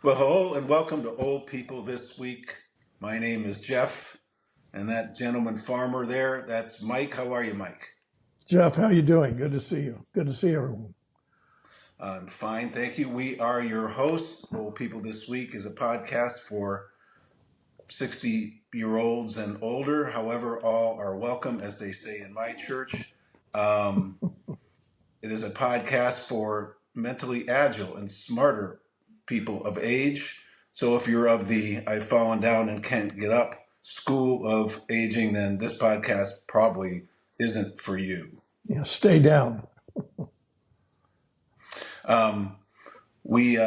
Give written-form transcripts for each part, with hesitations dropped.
Well, hello and welcome to Old People This Week. My name is Jeff, and that gentleman farmer there, that's Mike. How are you, Mike? Jeff, how you doing? Good to see you. Good to see everyone. I'm fine, thank you. We are your hosts. Old People This Week is a podcast for 60-year-olds and older. However, all are welcome, as they say in my church. Um, it is a podcast for mentally agile and smarter people of age. So if you're of the I've fallen down and can't get up school of aging, then this podcast probably isn't for you. Yeah, stay down. Um, we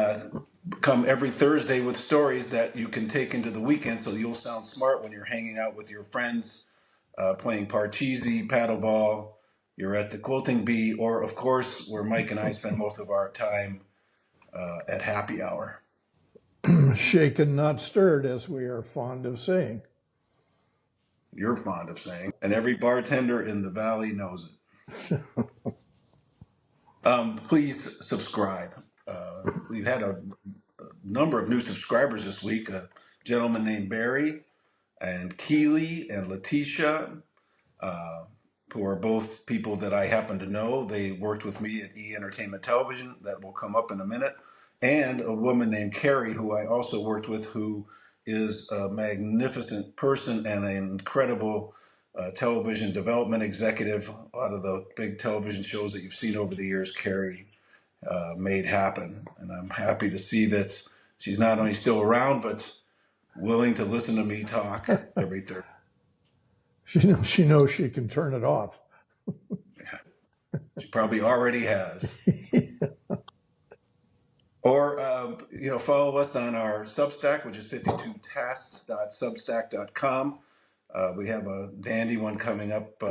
come every Thursday with stories that you can take into the weekend so you'll sound smart when you're hanging out with your friends, playing parcheesi, paddleball, you're at the quilting bee, or of course, where Mike and I spend most of our time at happy hour. Shaken, not stirred, as we are fond of saying. You're fond of saying, and every bartender in the valley knows it. Please subscribe. We've had a number of new subscribers this week. A gentleman named Barry and Keely and Letitia, uh, who are both people that I happen to know. They worked with me at E Entertainment Television. That will come up in a minute. And a woman named Carrie, who I also worked with, who is a magnificent person and an incredible television development executive. A lot of the big television shows that you've seen over the years, Carrie made happen. And I'm happy to see that she's not only still around, but willing to listen to me talk every Thursday. She knows she can turn it off. She probably already has. Or, follow us on our Substack, which is 52tasks.substack.com. We have a dandy one coming up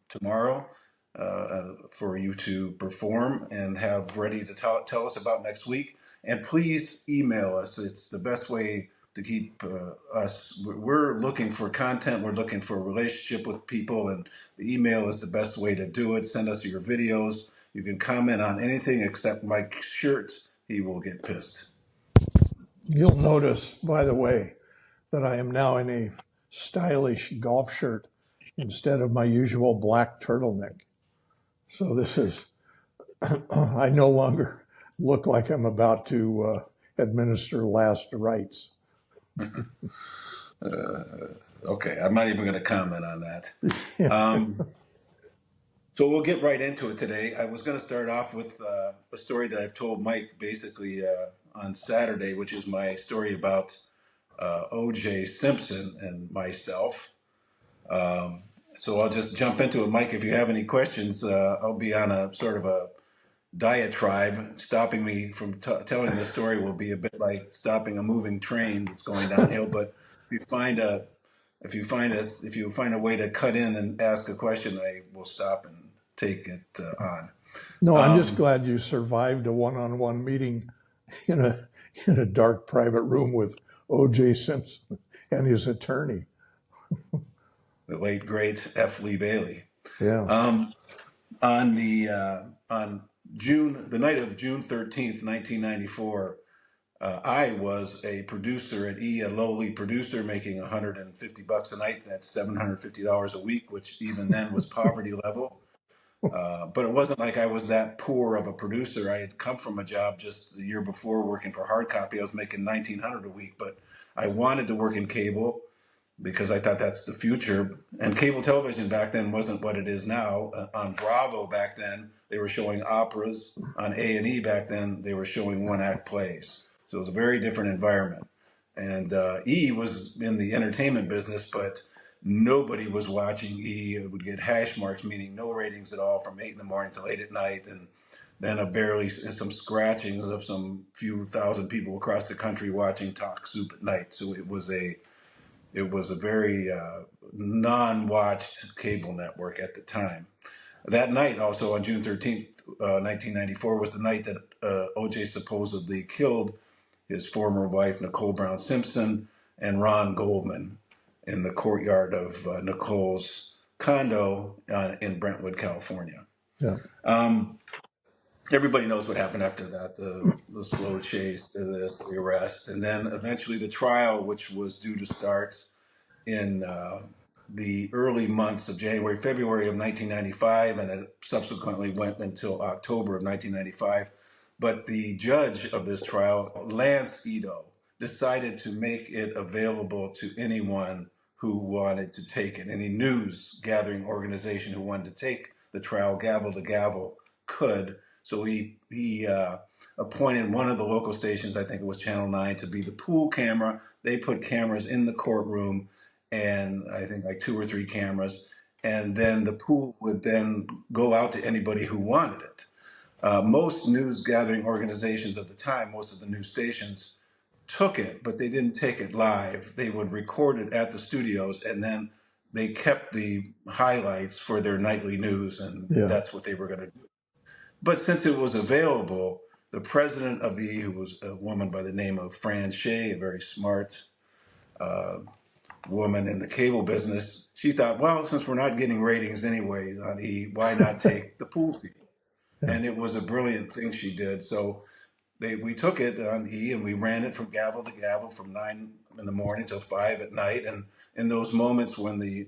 tomorrow for you to perform and have ready to tell us about next week. And please email us. It's the best way to keep us. We're looking for content. We're looking for a relationship with people, and the email is the best way to do it. Send us your videos. You can comment on anything except Mike's shirt. He will get pissed. You'll notice, by the way, that I am now in a stylish golf shirt instead of my usual black turtleneck. So this is, I no longer look like I'm about to administer last rites. Okay, I'm not even going to comment on that. So we'll get right into it today. I was going to start off with a story that I've told Mike basically on Saturday, which is my story about O.J. Simpson and myself. So I'll just jump into it. Mike, if you have any questions, I'll be on a sort of a diatribe. Stopping me from telling the story will be a bit like stopping a moving train that's going downhill. But if you find a way to cut in and ask a question, I will stop and take it on. No, I'm just glad you survived a one-on-one meeting in a dark private room with O.J. Simpson and his attorney. The late great F. Lee Bailey. Yeah. On the night of June 13th, 1994, I was a producer at E, a lowly producer making $150 a night. That's $750 a week, which even then was poverty level. But it wasn't like I was that poor of a producer. I had come from a job just the year before working for hard copy. I was making $1,900 a week, but I wanted to work in cable because I thought that's the future. And cable television back then wasn't what it is now. On Bravo back then, they were showing operas. On A&E back then, they were showing one-act plays. So it was a very different environment. And E was in the entertainment business, but nobody was watching E. It would get hash marks, meaning no ratings at all from 8 in the morning till 8 at night. And then some scratchings of some few thousand people across the country watching Talk Soup at night. So it was a very non-watched cable network at the time. That night, also on June 13th, 1994, was the night that O.J. supposedly killed his former wife, Nicole Brown Simpson, and Ron Goldman in the courtyard of Nicole's condo in Brentwood, California. Yeah. everybody knows what happened after that, the slow chase to this, the arrest, and then eventually the trial, which was due to start in the early months of January, February of 1995, and it subsequently went until October of 1995. But the judge of this trial, Lance Ito, decided to make it available to anyone who wanted to take it. Any news gathering organization who wanted to take the trial, gavel to gavel, could. So he appointed one of the local stations, I think it was Channel 9, to be the pool camera. They put cameras in the courtroom, and I think like two or three cameras, and then the pool would then go out to anybody who wanted it. Most news gathering organizations at the time, most of the news stations, took it, but they didn't take it live. They would record it at the studios, and then they kept the highlights for their nightly news, and Yeah. that's what they were going to do. But since it was available, the president of the E, who was a woman by the name of Fran Shea, a very smart uh, woman in the cable business, she thought, well, since we're not getting ratings anyway on E, why not take the pool fee? Yeah. And it was a brilliant thing she did. So we took it on E and we ran it from gavel to gavel from 9 in the morning till 5 at night. And in those moments when the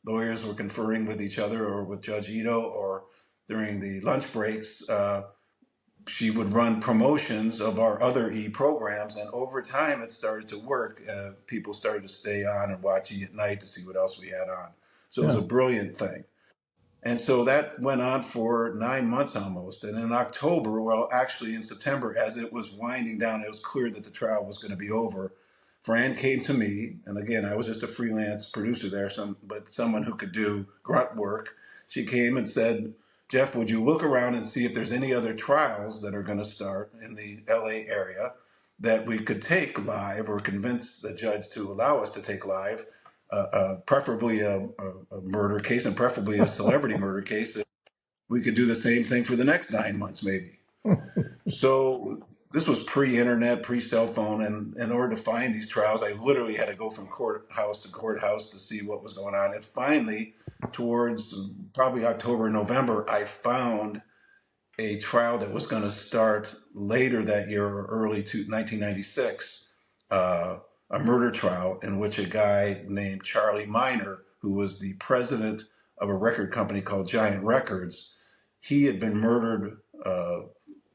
lawyers were conferring with each other or with Judge Ito or during the lunch breaks, she would run promotions of our other E programs, and over time it started to work. People started to stay on and watch E at night to see what else we had on. So it was Yeah. a brilliant thing. And so that went on for 9 months almost. And in October, well, actually in September, as it was winding down, it was clear that the trial was going to be over. Fran came to me, and again, I was just a freelance producer there, but someone who could do grunt work. She came and said, Jeff, would you look around and see if there's any other trials that are going to start in the LA area that we could take live or convince the judge to allow us to take live, preferably a murder case and preferably a celebrity murder case. We could do the same thing for the next 9 months, maybe. So this was pre-internet, pre-cell phone, and in order to find these trials, I literally had to go from courthouse to courthouse to see what was going on. And finally, towards probably October, November, I found a trial that was going to start later that year or early to 1996, a murder trial in which a guy named Charlie Miner, who was the president of a record company called Giant Records, he had been murdered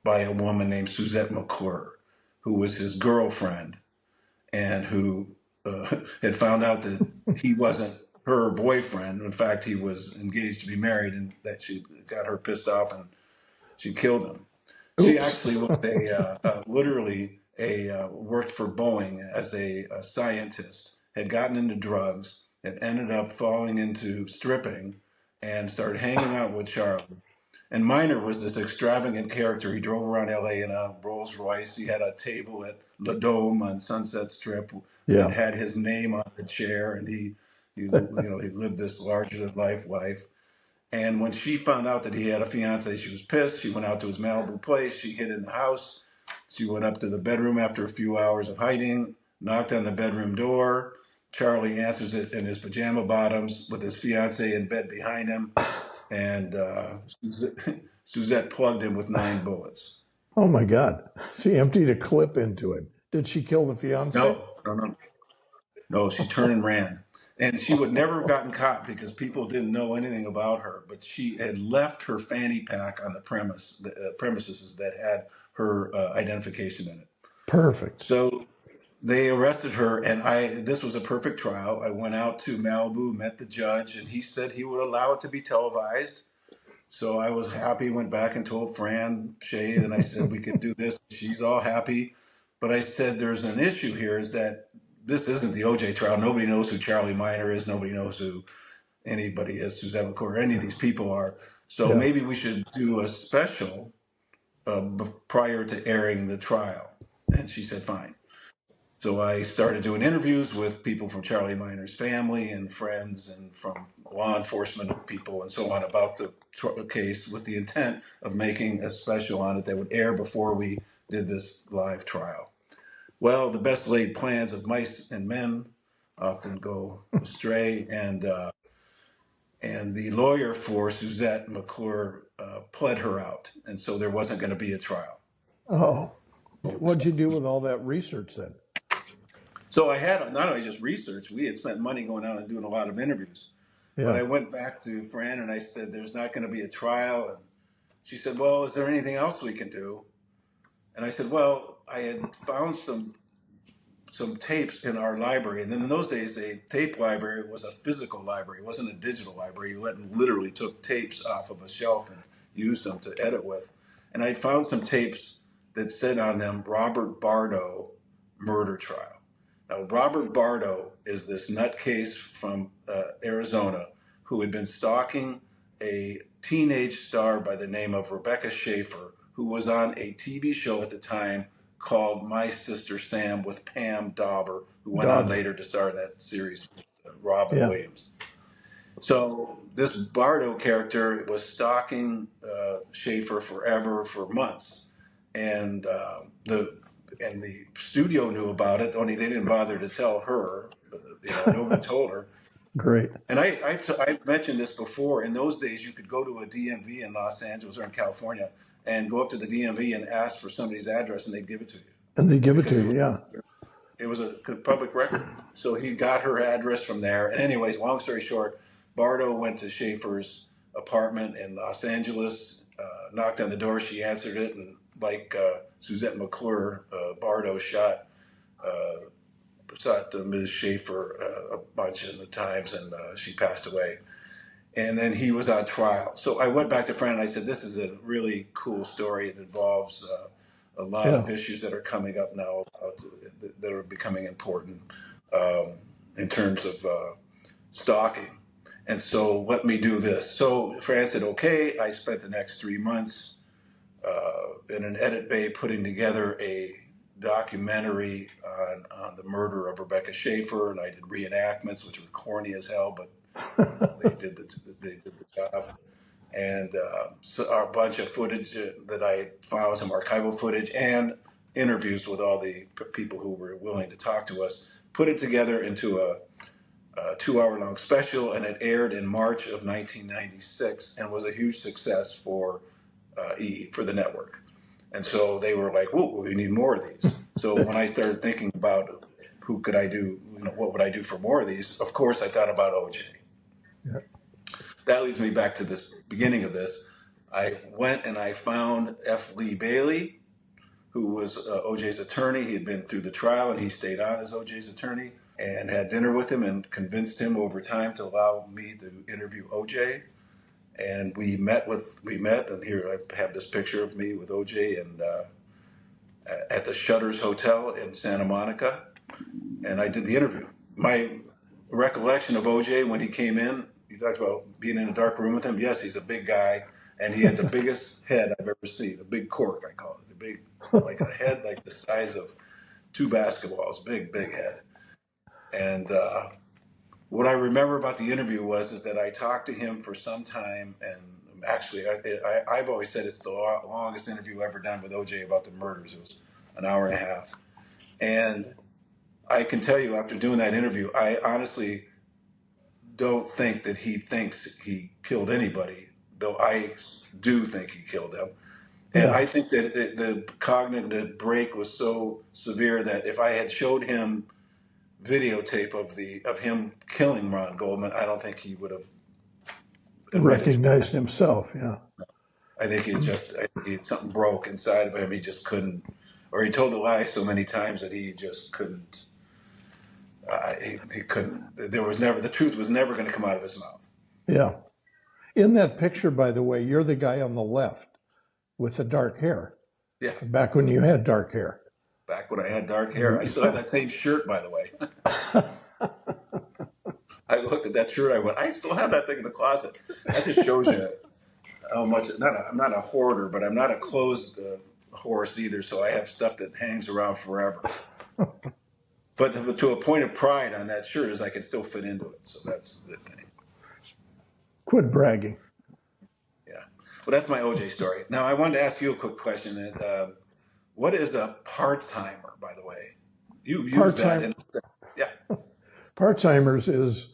by a woman named Suzette McClure, who was his girlfriend and who had found out that he wasn't her boyfriend. In fact, he was engaged to be married, and that she got her pissed off and she killed him. She Oops. actually was literally worked for Boeing as a scientist, had gotten into drugs, had ended up falling into stripping, and started hanging out with Charlie. And Miner was this extravagant character. He drove around LA in a Rolls Royce. He had a table at La Dome on Sunset Strip that Yeah. had his name on the chair, and he lived this larger than life. And when she found out that he had a fiance, she was pissed. She went out to his Malibu place. She hid in the house. She went up to the bedroom after a few hours of hiding, knocked on the bedroom door. Charlie answers it in his pajama bottoms with his fiance in bed behind him. And Suzette plugged him with 9 bullets. Oh my God. She emptied a clip into him. Did she kill the fiance? No, no, no. No, she turned and ran. And she would never have gotten caught because people didn't know anything about her. But she had left her fanny pack on the premises that had her identification in it. Perfect. So they arrested her, and this was a perfect trial. I went out to Malibu, met the judge, and he said he would allow it to be televised. So I was happy, went back and told Fran Shea, and I said, we could do this. She's all happy. But I said, there's an issue here is that this isn't the OJ trial. Nobody knows who Charlie Miner is. Nobody knows who anybody is, Suzette McCord, or any of these people are. So Yeah. maybe we should do a special prior to airing the trial. And she said, fine. So I started doing interviews with people from Charlie Miner's family and friends and from law enforcement people and so on about the case with the intent of making a special on it that would air before we did this live trial. Well, the best laid plans of mice and men often go astray, and the lawyer for Suzette McClure pled her out, and so there wasn't going to be a trial. Oh, what'd you do with all that research then? So I had not only just research, we had spent money going out and doing a lot of interviews. But Yeah, I went back to Fran and I said, "There's not going to be a trial." And she said, "Well, is there anything else we can do?" And I said, "Well, I had found some tapes in our library. And then in those days, a tape library was a physical library. It wasn't a digital library. You went and literally took tapes off of a shelf and used them to edit with. And I found some tapes that said on them Robert Bardo murder trial. Now, Robert Bardo is this nutcase from Arizona who had been stalking a teenage star by the name of Rebecca Schaefer, who was on a TV show at the time called My Sister Sam with Pam Dauber, who went on Dauber. later to star in that series with Robin Yeah, Williams. So this Bardo character was stalking Schaefer forever for months, and the studio knew about it. Only they didn't bother to tell her. Nobody told her. great. And I've mentioned this before. In those days, you could go to a DMV in Los Angeles or in California and go up to the DMV and ask for somebody's address, and they'd give it to you And they give it because to you, yeah. it was a public record. So he got her address from there. And anyways, long story short, Bardo went to Schaefer's apartment in Los Angeles, knocked on the door. She answered it, and like Suzette McClure, Bardo shot Ms. Schaefer a bunch of the times, and she passed away. And then he was on trial. So I went back to Fran and I said, "This is a really cool story. It involves a lot Yeah, of issues that are coming up now that are becoming important um, in terms of stalking. And so let me do this." So Fran said, "Okay." I spent the next 3 months in an edit bay putting together a documentary on the murder of Rebecca Schaefer, and I did reenactments, which were corny as hell, but they did the job. And so a bunch of footage that I found, some archival footage, and interviews with all the people who were willing to talk to us. Put it together into a 2 hour long special, and it aired in March of 1996, and was a huge success for for the network. And so they were like, "Whoa, we need more of these." So when I started thinking about who could I do, what would I do for more of these? Of course, I thought about OJ. yeah. That leads me back to this beginning of this. I went and I found F. Lee Bailey, who was OJ's attorney. He had been through the trial and he stayed on as OJ's attorney, and had dinner with him and convinced him over time to allow me to interview OJ. And we met, and here I have this picture of me with OJ and at the Shutters Hotel in Santa Monica, and I did the interview. My recollection of OJ when he came in, you talked about being in a dark room with him. Yes, he's a big guy, and he had the biggest head I've ever seen. A big cork, I call it. A big, like a head like the size of two basketballs. Big, big head. And what I remember about the interview was is that I talked to him for some time, and actually, I've always said it's the longest interview ever done with OJ about the murders. It was an hour and a half, and I can tell you after doing that interview, I honestly don't think that he thinks he killed anybody, though I do think he killed them. And Yeah, I think that the cognitive break was so severe that if I had showed him videotape of him killing Ron Goldman, I don't think he would have admitted to it. recognized himself. Yeah, I think something broke inside of him. He just couldn't, or he told the lie so many times that he just couldn't. He couldn't. There was never the truth was never going to come out of his mouth. yeah. In that picture, by the way, you're the guy on the left with the dark hair. Yeah, Back when you had dark hair. back when I had dark hair, I still have that same shirt, by the way. I looked at that shirt. I went, I still have that thing in the closet. That just shows you how much. I'm not a hoarder, but I'm not a closed horse either. So I have stuff that hangs around forever. But to a point of pride on that shirt is I can still fit into it. So that's the thing. Quit bragging. Yeah. Well, that's my OJ story. Now I wanted to ask you a quick question. What is a part-timer, by the way? You use that Part-time in. Yeah. part-timers is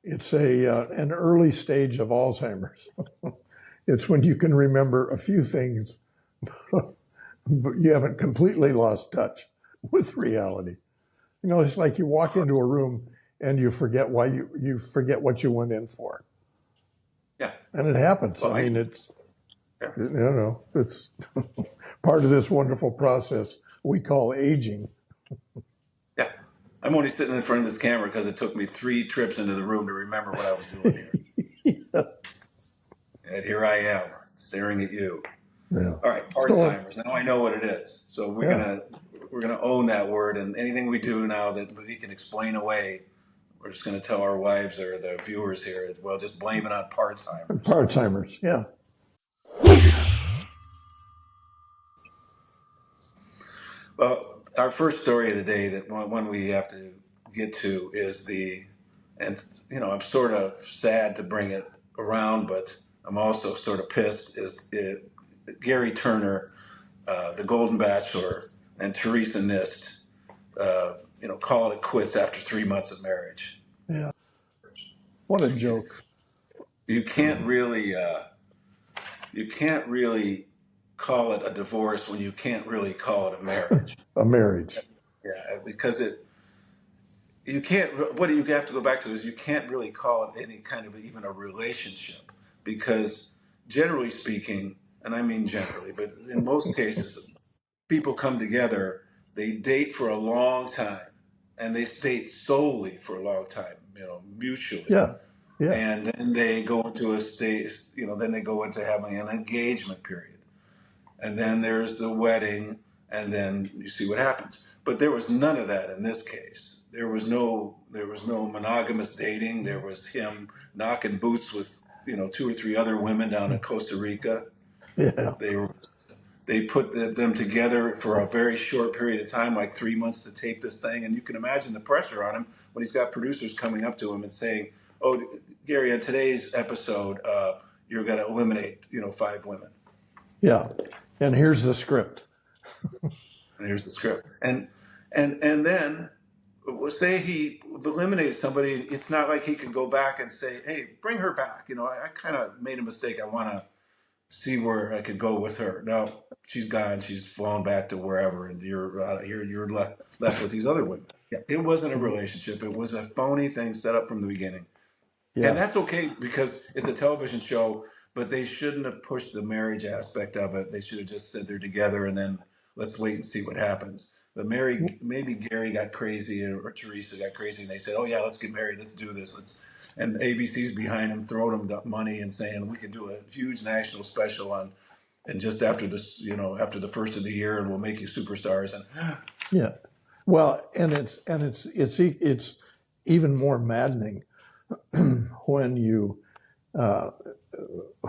It's an early stage of Alzheimer's. It's when you can remember a few things, but you haven't completely lost touch with reality. You know, it's like you walk into a room and you forget why you forget what you went in for, Yeah. and it happens. Well, I mean, yeah. it's part of this wonderful process we call aging. Yeah. I'm only sitting in front of this camera because it took me 3 trips into the room to remember what I was doing here. Yeah. And here I am staring at you. Yeah. All right, So, part-timers. Now I know what it is. So yeah, we're gonna own that word, and anything we do now that we can explain away, we're just gonna tell our wives or the viewers here as well. Just blame it on part-timers. part-timers. Yeah. Well, our first story of the day, that one we have to get to, is and I'm sort of sad to bring it around, but I'm also sort of pissed. Gary Turner, the Golden Bachelor, and Teresa Nist, call it quits after 3 months of marriage. Yeah. What a joke. You can't really call it a divorce when you can't really call it a marriage. A marriage. Yeah, because you can't. What you have to go back to is you can't really call it any kind of even a relationship, because generally speaking, and I mean generally, but in most cases, people come together, they date for a long time, and they date solely for a long time, mutually. Yeah. Yeah. And then they go into a state, then they go into having an engagement period. And then there's the wedding, and then you see what happens. But there was none of that in this case. There was no monogamous dating. There was him knocking boots with, 2 or 3 other women down in Costa Rica. Yeah. They were they put them together for a very short period of time, like 3 months to tape this thing. And you can imagine the pressure on him when he's got producers coming up to him and saying, "Oh, Gary, on today's episode, you're going to eliminate, 5 women." Yeah. And here's the script. And here's the script. And then say he eliminated somebody. It's not like he can go back and say, "Hey, bring her back." I kind of made a mistake. I want to see where I could go with her. No, she's gone. She's flown back to wherever, and you're out here. You're left with these other women. Yeah, it wasn't a relationship. It was a phony thing set up from the beginning, and Yeah. that's okay because it's a television show. But they shouldn't have pushed the marriage aspect of it. They should have just said they're together, and then let's wait and see what happens. But maybe Gary got crazy, or Teresa got crazy, and they said, "Oh yeah, let's get married. Let's do this. Let's." And ABC's behind him, throwing him money and saying we can do a huge national special on, and just after this, after the first of the year, and we'll make you superstars. And Yeah. Well, and it's even more maddening when you uh,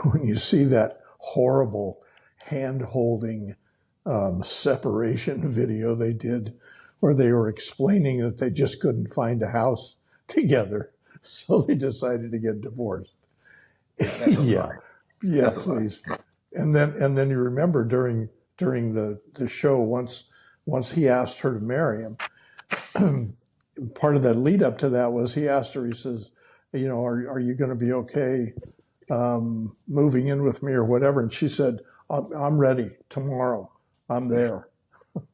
when you see that horrible hand holding separation video they did, where they were explaining that they just couldn't find a house together, so they decided to get divorced. that's a Yeah, lie. yeah, That's a lie. please. And then you remember during the show, once he asked her to marry him, part of that lead up to that was he asked her, he says, are you going to be okay moving in with me or whatever? And she said, I'm ready tomorrow. I'm there.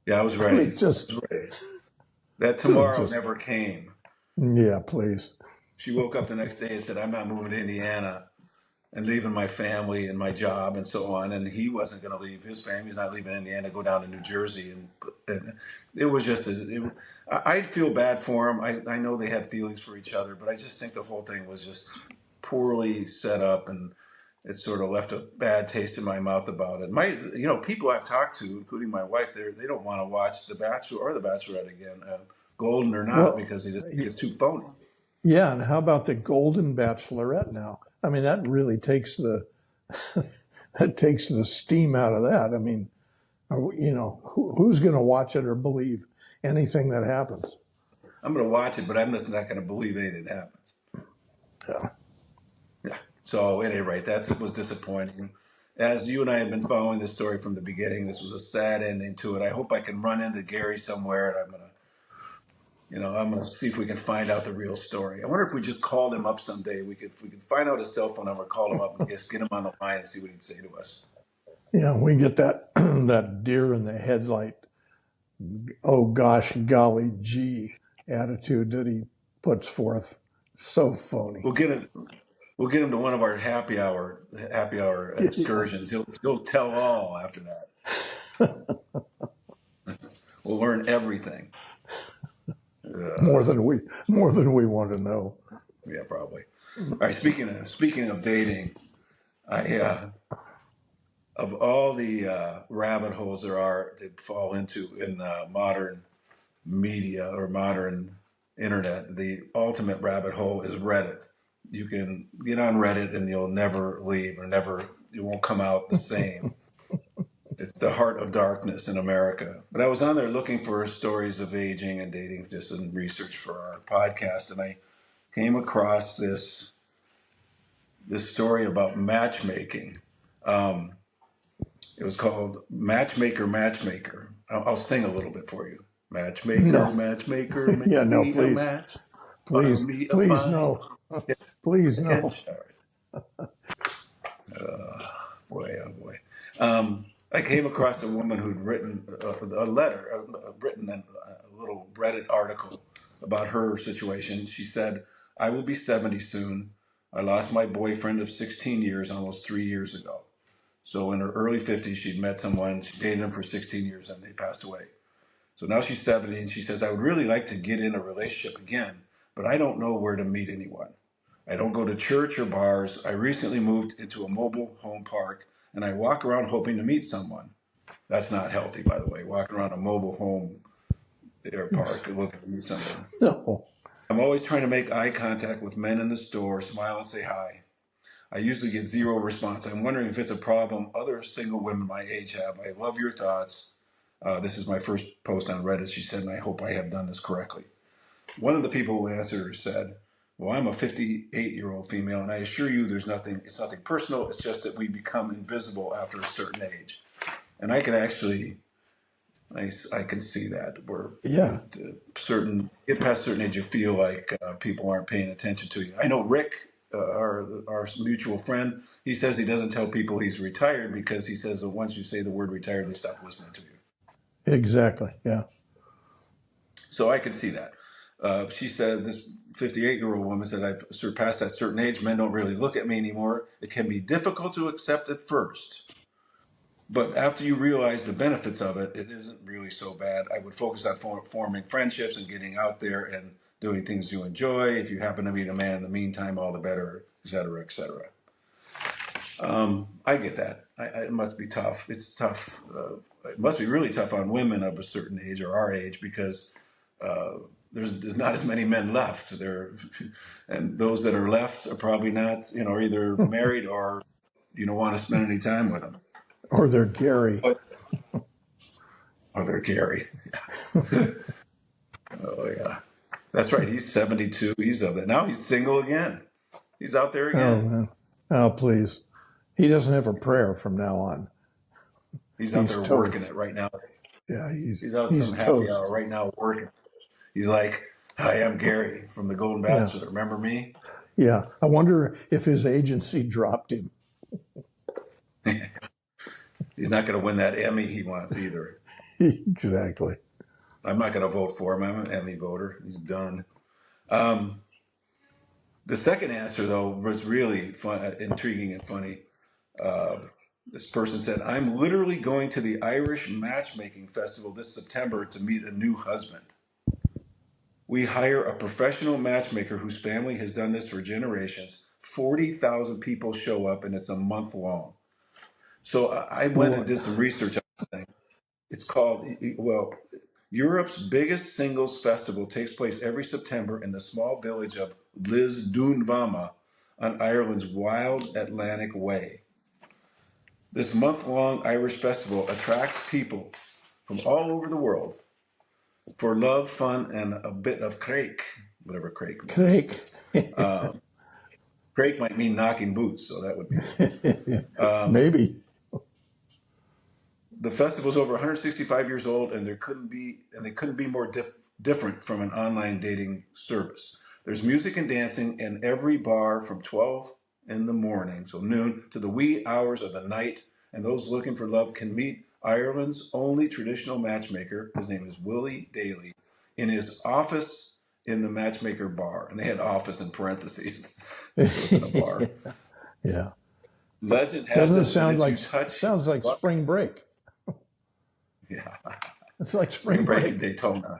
Yeah, I was ready. It just, I was ready. That tomorrow just, never came. yeah, please. She woke up the next day and said, "I'm not moving to Indiana and leaving my family and my job and so on." And he wasn't going to leave his family. He's not leaving Indiana, go down to New Jersey. And it was just, I feel bad for him. I know they had feelings for each other, but I just think the whole thing was just poorly set up, and it sort of left a bad taste in my mouth about it. People I've talked to, including my wife, they don't want to watch The Bachelor or The Bachelorette again, Golden or not, Well, because they just think it's too phony. yeah. And how about the Golden Bachelorette now? I mean, that really takes the, that takes the steam out of that. I mean, who's going to watch it or believe anything that happens? I'm going to watch it, but I'm just not going to believe anything that happens. Yeah. Yeah. So at any rate, that was disappointing. As you and I have been following this story from the beginning, this was a sad ending to it. I hope I can run into Gary somewhere, and I'm gonna I'm going to see if we can find out the real story. I wonder if we just called him up someday. If we could find out his cell phone number, call him up, and just get him on the line and see what he'd say to us. Yeah, we get that that deer in the headlight, oh gosh, golly gee attitude that he puts forth. So phony. We'll get it. We'll get him to one of our happy hour Yeah. excursions. He'll tell all after that. We'll learn everything. More than we want to know. Yeah, probably. All right. Speaking of dating, I of all the rabbit holes there are to fall into in modern media or modern internet, the ultimate rabbit hole is Reddit. You can get on Reddit and you'll never leave, you won't come out the same. It's the heart of darkness in America. But I was on there looking for stories of aging and dating, just in research for our podcast, and I came across this story about matchmaking. Um, it was called Matchmaker. I'll sing a little bit for you. No. Matchmaker, make Yeah, no, me a please. match. Find Please, me a please fine no. Please no. catch. All right. Boy, oh boy. I came across a woman who'd written a letter, written a little Reddit article about her situation. She said, I will be 70 soon. I lost my boyfriend of 16 years almost 3 years ago. So in her early 50s, she'd met someone, she dated him for 16 years, and they passed away. So now she's 70, and she says, I would really like to get in a relationship again, but I don't know where to meet anyone. I don't go to church or bars. I recently moved into a mobile home park, and I walk around hoping to meet someone. That's not healthy, by the way, walking around a mobile home or park and looking to meet someone. No. I'm always trying to make eye contact with men in the store, smile and say hi. I usually get zero response. I'm wondering if it's a problem other single women my age have. I love your thoughts. This is my first post on Reddit, she said, and I hope I have done this correctly. One of the people who answered her said, well, I'm a 58-year-old female, and I assure you it's nothing personal. It's just that we become invisible after a certain age. And I can actually, I can see that where Yeah. get past a certain age, you feel like people aren't paying attention to you. I know Rick, our mutual friend, he says he doesn't tell people he's retired because he says that once you say the word retired, they stop listening to you. Exactly. Yeah. So I could see that. She said, this 58-year-old woman said, I've surpassed that certain age. Men don't really look at me anymore. It can be difficult to accept at first. But after you realize the benefits of it, it isn't really so bad. I would focus on forming friendships and getting out there and doing things you enjoy. If you happen to meet a man in the meantime, all the better, et cetera, et cetera. I get that. It must be tough. It's tough. It must be really tough on women of a certain age or our age because there's not as many men left there, and those that are left are probably not, either married or you don't want to spend any time with them. Or they're Gary. Or they're Gary. Oh yeah, that's right. He's 72. He's out there now. He's single again. He's out there again. Oh man. Oh please. He doesn't have a prayer from now on. He's out there working it right now. Yeah, he's out some happy hour right now working. He's like, hi, I'm Gary from the Golden Bachelor. Yeah. Remember me? Yeah. I wonder if his agency dropped him. He's not going to win that Emmy he wants either. Exactly. I'm not going to vote for him. I'm an Emmy voter. He's done. The second answer, though, was really fun, intriguing and funny. This person said, I'm literally going to the Irish Matchmaking Festival this September to meet a new husband. We hire a professional matchmaker whose family has done this for generations. 40,000 people show up, and it's a month long. So I went and did some research on this thing. It's called, Europe's biggest singles festival takes place every September in the small village of Lisdoonvarna on Ireland's wild Atlantic Way. This month-long Irish festival attracts people from all over the world for love, fun, and a bit of craic, whatever craic means. Craic might mean knocking boots, so that would be maybe. The festival's over 165 years old, and they couldn't be more different from an online dating service. There's music and dancing in every bar from 12 in the morning, so noon, to the wee hours of the night, and those looking for love can meet Ireland's only traditional matchmaker. His name is Willie Daly, in his office in the matchmaker bar. And they had office in parentheses, so it's in a bar. Yeah. Legend has Doesn't it it that sound if like you touch his sounds like luck, spring break? yeah, It's like spring spring break in break. Daytona.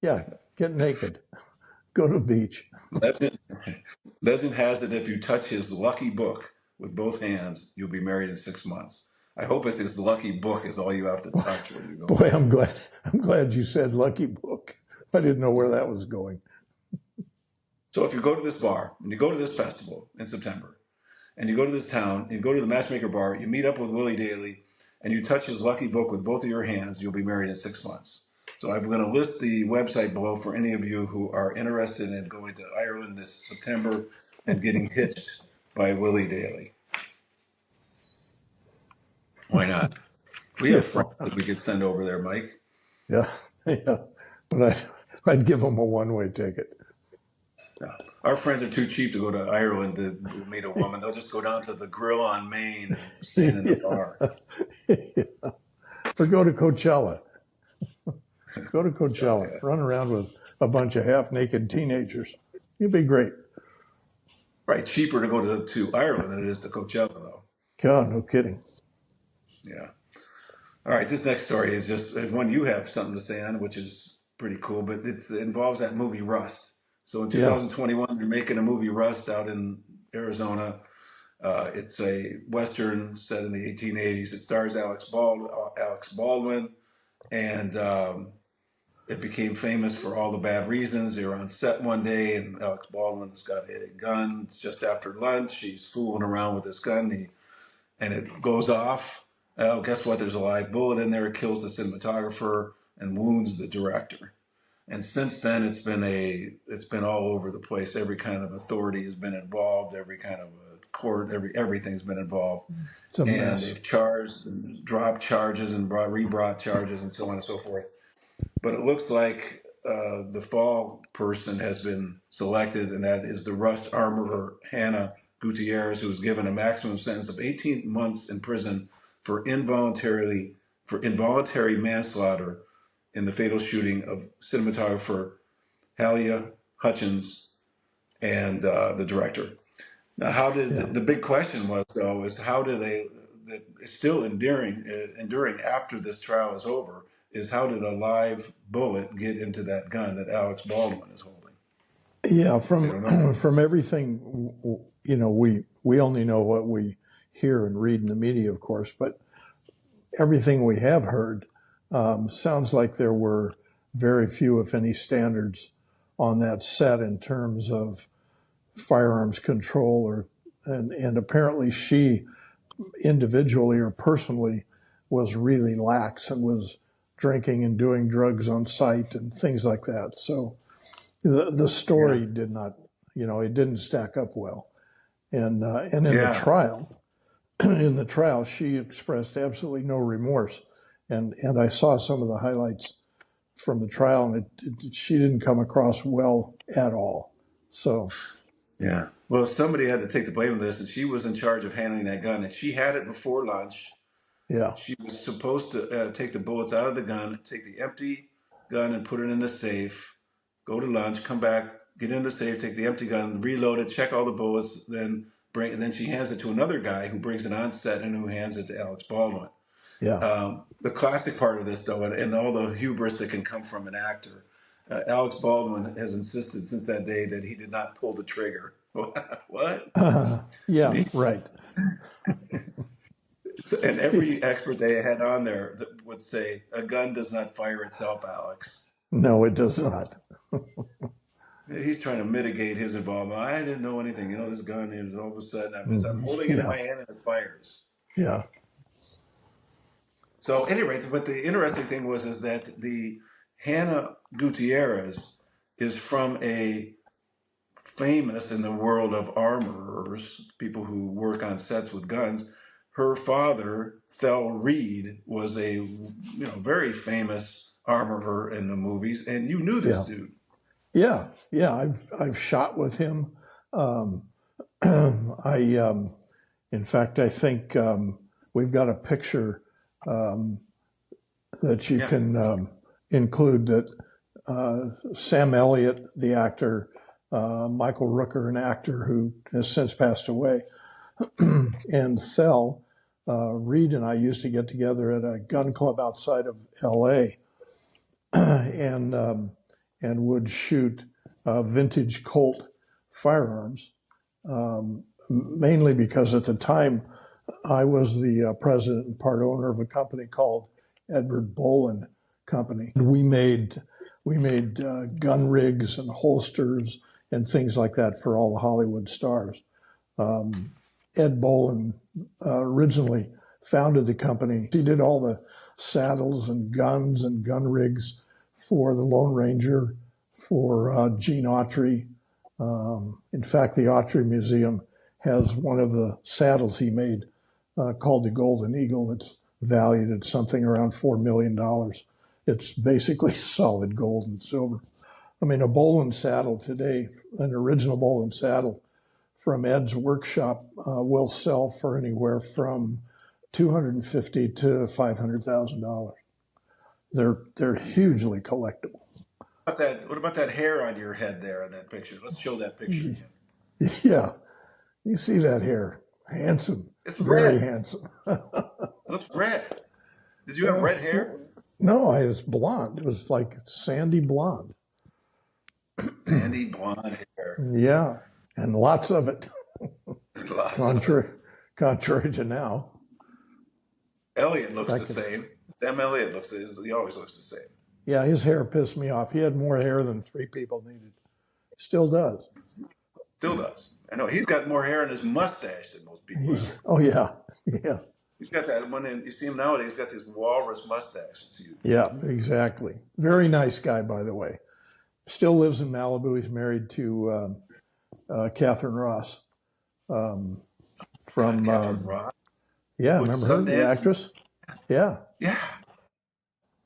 Yeah. Get naked. Go to the beach. Legend, legend has it if you touch his lucky book with both hands, you'll be married in 6 months. I hope it's his lucky book is all you have to touch when you go Boy, in. I'm glad you said lucky book. I didn't know where that was going. So if you go to this bar and you go to this festival in September, and you go to this town, you go to the matchmaker bar, you meet up with Willie Daly, and you touch his lucky book with both of your hands, you'll be married in 6 months. So I'm going to list the website below for any of you who are interested in going to Ireland this September and getting hitched by Willie Daly. Why not? We Yeah. have friends that we could send over there, Mike. Yeah. Yeah. But I'd give them a one-way ticket. Yeah. Our friends are too cheap to go to Ireland to meet a woman. They'll just go down to the Grill on Main and stand in a bar. Yeah. Or go to Coachella. Go to Coachella. Okay. Run around with a bunch of half-naked teenagers. You'd be great. Right, cheaper to go to Ireland than it is to Coachella, though. God, no kidding. Yeah. All right, this next story is just one you have something to say on, which is pretty cool, but it involves that movie Rust. So in Yeah. 2021, they're making a movie Rust out in Arizona. It's a Western set in the 1880s. It stars Alex Baldwin, and it became famous for all the bad reasons. They were on set one day, and Alex Baldwin's got a gun. It's just after lunch. He's fooling around with this gun, and it goes off. Oh, guess what? There's a live bullet in there. It kills the cinematographer and wounds the director. And since then, it's been all over the place. Every kind of authority has been involved. Every kind of court, everything's been involved, It's a and mess. they've charged, and dropped charges, and rebrought charges, and so on and so forth. But it looks like the fall person has been selected, and that is the Rust armorer Hannah Gutierrez, who was given a maximum sentence of 18 months in prison for involuntary manslaughter in the fatal shooting of cinematographer Halia Hutchins and the director. Now, how Yeah. did the big question was though is how did that is still enduring after this trial is over is how did a live bullet get into that gun that Alex Baldwin is holding? Yeah. They From don't know. from everything, we only know what we hear and read in the media, of course, but everything we have heard sounds like there were very few, if any, standards on that set in terms of firearms control, and apparently she individually or personally was really lax and was drinking and doing drugs on site and things like that. So the Yeah, story did not, it didn't stack up well. And in the yeah, trial, she expressed absolutely no remorse. And I saw some of the highlights from the trial, and she didn't come across well at all. So yeah. Well, somebody had to take the blame of this, and she was in charge of handling that gun, and she had it before lunch. yeah, She was supposed to take the bullets out of the gun, take the empty gun and put it in the safe, go to lunch, come back, get in the safe, take the empty gun, reload it, check all the bullets, and then she hands it to another guy who brings it on set and who hands it to Alex Baldwin. yeah. The classic part of this, though, and all the hubris that can come from an actor, Alex Baldwin has insisted since that day that he did not pull the trigger. What? Yeah, right. And every It's, expert they had on there would say, a gun does not fire itself, Alex. no, it does not. He's trying to mitigate his involvement. I didn't know anything. This gun is all of a sudden, I'm Mhm. holding it in Yeah, my hand and it fires. yeah, So, anyway, but the interesting thing is that the Hannah Gutierrez is from a famous in the world of armorers, people who work on sets with guns. Her father, Thel Reed, was a very famous armorer in the movies, and you knew this Yeah, dude. yeah. I've shot with him. Um, I in fact I think we've got a picture um, that you Yeah. can include that Sam Elliott, the actor, Michael Rooker, an actor who has since passed away, and Thel, Reed and I used to get together at a gun club outside of L.A. and would shoot vintage Colt firearms, mainly because at the time I was the president and part owner of a company called Edward Bolin Company. We made gun rigs and holsters and things like that for all the Hollywood stars. Um, Ed Bolin originally founded the company. He did all the saddles and guns and gun rigs for the Lone Ranger, for Gene Autry. In fact, the Autry Museum has one of the saddles he made called the Golden Eagle. It's valued at something around $4 million. It's basically solid gold and silver. I mean, a Bolin saddle today, an original Bolin saddle from Ed's workshop, will sell for anywhere from $250,000 to $500,000. They're hugely collectible. What about that hair on your head there in that picture? Let's show that picture again. Yeah, you see that hair? Handsome, It's very red. handsome. It looks red. Did you have red hair? No, I was blonde. It was like sandy blonde. Sandy blonde hair. Yeah, and lots of it. Lots of it. Contrary, contrary to now. Elliot looks I the could, same. Sam Elliott he always looks the same. yeah, his hair pissed me off. He had more hair than three people needed. Still does. Still does. I know he's got more hair in his mustache than most people have. Oh yeah, yeah, He's got that one. You see him nowadays. He's got this walrus mustache. It's huge. yeah. Exactly. Very nice guy, by the way. Still lives in Malibu. He's married to Catherine Ross God, from Catherine Ross. yeah. With Remember her, the Sundance. actress? Yeah, Yeah.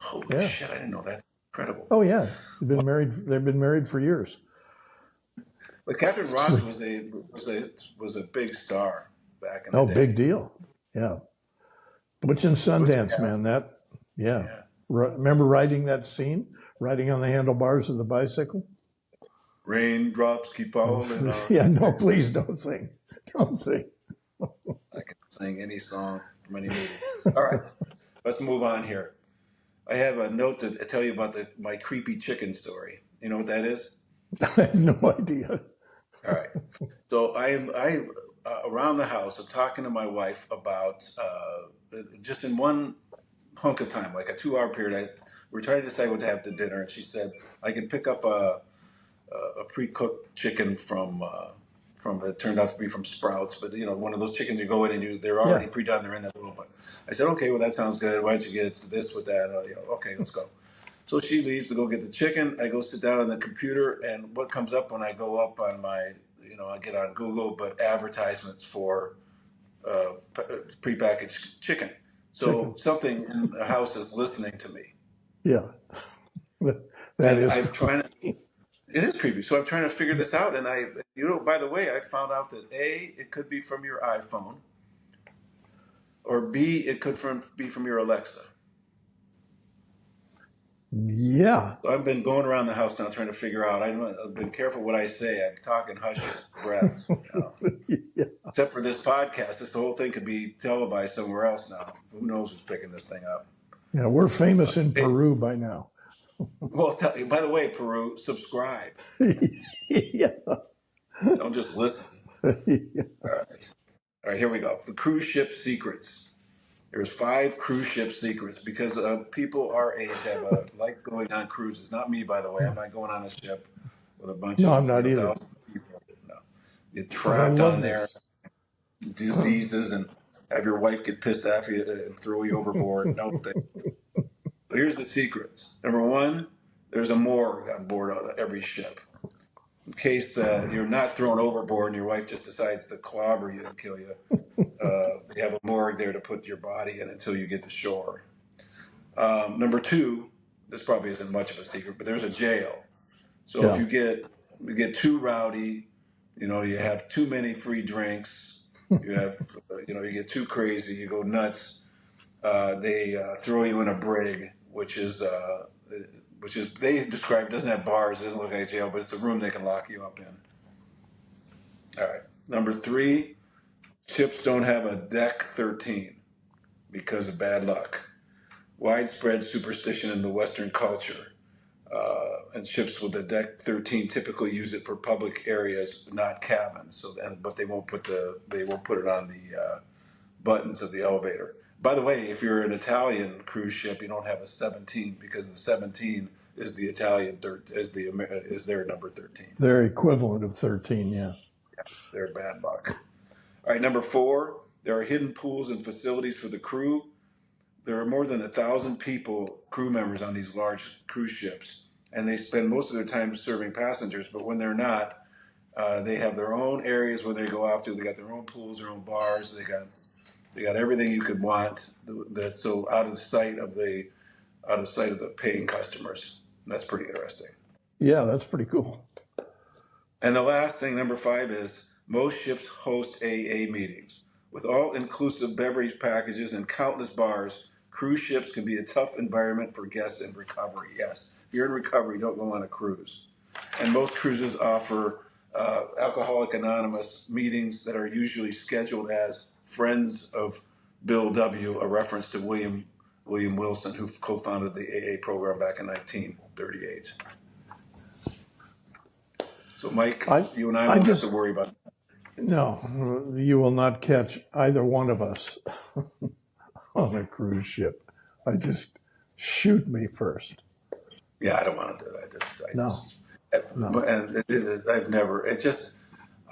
Holy yeah. shit! I didn't know that. Incredible. Oh yeah. They've been married for years. But Catherine Ross was a big star back in the Oh, day. big deal. Yeah. Butch and Butch Sundance, man. Cassidy. Yeah. Yeah. Remember riding that scene? Riding on the handlebars of the bicycle? Raindrops keep falling on. Yeah, no, please don't sing. Don't sing. I can sing any song from any movie. All right, let's move on here. I have a note to tell you about my creepy chicken story. You know what that is? I have no idea. All right. So I around the house, I'm talking to my wife about just in one hunk of time, like a 2 hour period. We're trying to decide what to have to dinner, and she said I can pick up a pre-cooked chicken from it turned out to be from Sprouts, but one of those chickens you go in and they're already Yeah. pre-done. They're in that little. But I said, okay, well that sounds good. Why don't you get this with that? Okay, let's go. So she leaves to go get the chicken. I go sit down on the computer, and what comes up when I go up on my, I get on Google, but advertisements for prepackaged chicken. So Chicken. something in the house is listening to me, Yeah. That and is I'm trying to. creepy. It is creepy. So I'm trying to figure this out, and by the way, I found out that A, it could be from your iPhone, or B, it could be from your Alexa. Yeah. So I've been going around the house now trying to figure out. I've been careful what I say. I'm talking hushed breaths. Yeah. Except for this podcast, this whole thing could be televised somewhere else now. Who knows who's picking this thing up? Yeah. We're famous in Hey, Peru by now. well, tell you. By the way, Peru, subscribe. Yeah. Don't just listen. Yeah. All right. All right, here we go. The cruise ship secrets. There's 5 cruise ship secrets because people our age like going on cruises. Not me, by the way. I'm not going on a ship with a bunch No, of I'm not either. thousands of people. No, get But I trapped on love there, this. diseases, and have your wife get pissed off you and throw you overboard. No thing. So here's the secrets. Number 1, there's a morgue on board of every ship. In case you're not thrown overboard and your wife just decides to clobber you and kill you, they have a morgue there to put your body in until you get to shore. Number 2, this probably isn't much of a secret, but there's a jail. So if Yeah. you get too rowdy, you have too many free drinks, you have, you get too crazy, you go nuts. They throw you in a brig, which is they describe it doesn't have bars, it doesn't look like a jail, but it's a room they can lock you up in. All right. Number three, ships don't have a deck 13 because of bad luck. Widespread superstition in the Western culture. And ships with a deck 13 typically use it for public areas, not cabins. But they won't put it on the buttons of the elevator. By the way, if you're an Italian cruise ship, you don't have a 17 because the 17 is the Italian is their number 13. Their equivalent of 13, yeah. They're bad luck. All right, number four, there are hidden pools and facilities for the crew. There are more than 1,000 crew members on these large cruise ships, and they spend most of their time serving passengers. But when they're not, they have their own areas where they go off to. They got their own pools, their own bars. They got everything you could want. That's so out of sight of the paying customers. And that's pretty interesting. Yeah, that's pretty cool. And the last thing, number five, is most ships host AA meetings. With all-inclusive beverage packages and countless bars, cruise ships can be a tough environment for guests in recovery. Yes, if you're in recovery, don't go on a cruise. And most cruises offer Alcoholic Anonymous meetings that are usually scheduled as Friends of Bill W., a reference to William Wilson, who co-founded the AA program back in 1938. So, Mike, you and I won't have to worry about that. No, you will not catch either one of us on a cruise ship. Shoot me first. Yeah, I don't want to do that. No.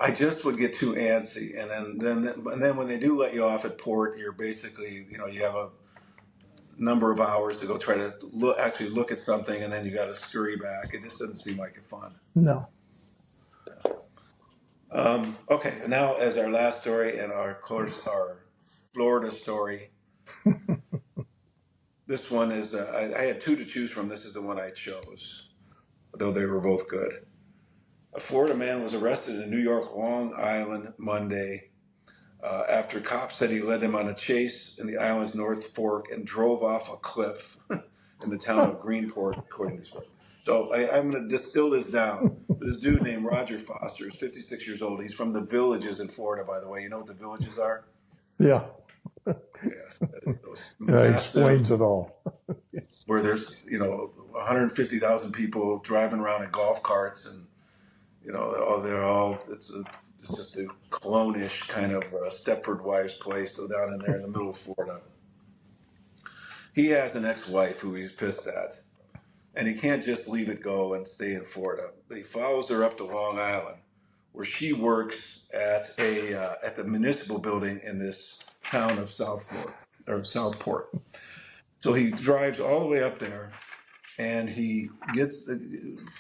I just would get too antsy, and then when they do let you off at port, you're basically, you have a number of hours to go try to look at something, and then you got to scurry back. It just doesn't seem like it fun. No. Okay, now as our last story and our Florida story. This one is, I had two to choose from. This is the one I chose, though they were both good. A Florida man was arrested in New York, Long Island, Monday after cops said he led them on a chase in the island's North Fork and drove off a cliff in the town of Greenport, according to his story. So I'm going to distill this down. This dude named Roger Foster is 56 years old. He's from the Villages in Florida, by the way. You know what the Villages are? Yeah. Yes, that is those That explains it all. Where there's 150,000 people driving around in golf carts, and they're all it's just a clone-ish kind of Stepford Wives place. So down in there in the middle of Florida, he has an ex-wife who he's pissed at, and he can't just leave it go and stay in Florida. But he follows her up to Long Island, where she works at the municipal building in this town of Southport. So he drives all the way up there, and he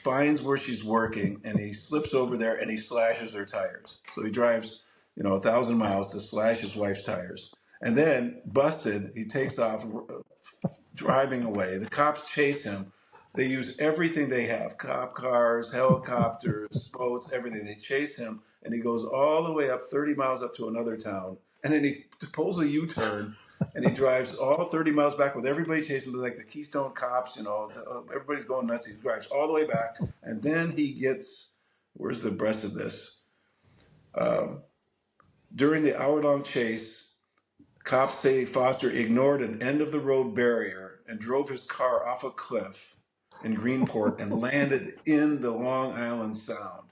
finds where she's working, and he slips over there and he slashes her tires. So he drives 1,000 miles to slash his wife's tires, and then busted, he takes off driving away. The cops chase him. They use everything they have: cop cars, helicopters, boats, everything. They chase him, and he goes all the way up 30 miles up to another town, and then he pulls a U-turn, and he drives all 30 miles back with everybody chasing him, like the Keystone Cops. Everybody's going nuts. He drives all the way back, and then he gets, where's the rest of this? During the hour-long chase, cops say Foster ignored an end-of-the-road barrier and drove his car off a cliff in Greenport and landed in the Long Island Sound.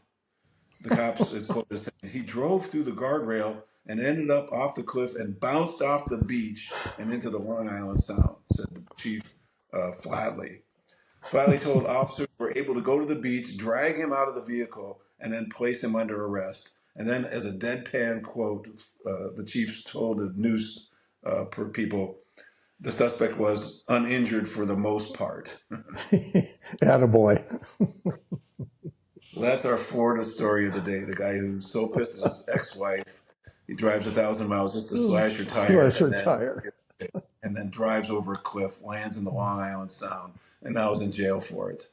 The cops is quoted as saying, he drove through the guardrail and ended up off the cliff and bounced off the beach and into the Long Island Sound, said the chief Flatley. Flatley told officers were able to go to the beach, drag him out of the vehicle, and then place him under arrest. And then, as a deadpan quote, the chief told the news people, the suspect was uninjured for the most part. Attaboy. So that's our Florida story of the day. The guy who's so pissed at his ex-wife, he drives 1,000 miles just to slash her tire. Slash her tire. and then drives over a cliff, lands in the Long Island Sound, and now is in jail for it.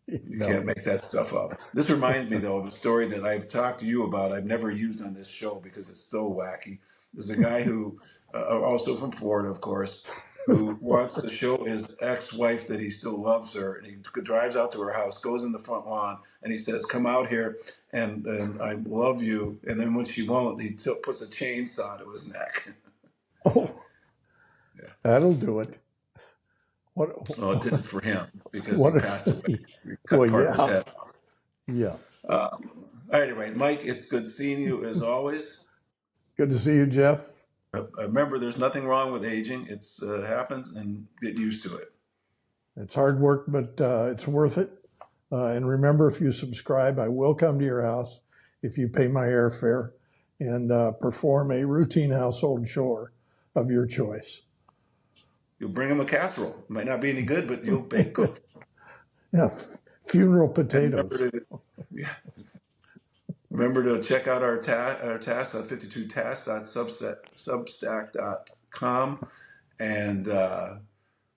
You No. can't make that stuff up. This reminds me, though, of a story that I've talked to you about. I've never used on this show because it's so wacky. There's a guy who, also from Florida, of course, who wants to show his ex-wife that he still loves her, and he drives out to her house, goes in the front lawn, and he says, "Come out here, and I love you." And then when she won't, he puts a chainsaw to his neck. Oh, Yeah. that'll do it. What? Well, it didn't for him because he What? passed away. He cut Well, part of his yeah, head. yeah. Anyway, Mike, it's good seeing you as always. Good to see you, Jeff. Remember, there's nothing wrong with aging. It's happens, and get used to it. It's hard work, but it's worth it. And remember, if you subscribe, I will come to your house if you pay my airfare and perform a routine household chore of your choice. You'll bring him a casserole. It might not be any good, but you'll cook. Yeah, funeral And potatoes. yeah, remember to check out our task at 52task.substack.com and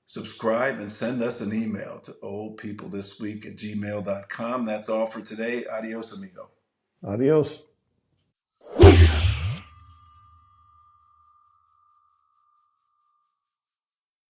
subscribe and send us an email to oldpeoplethisweek@gmail.com. That's all for today. Adios, amigo. Adios.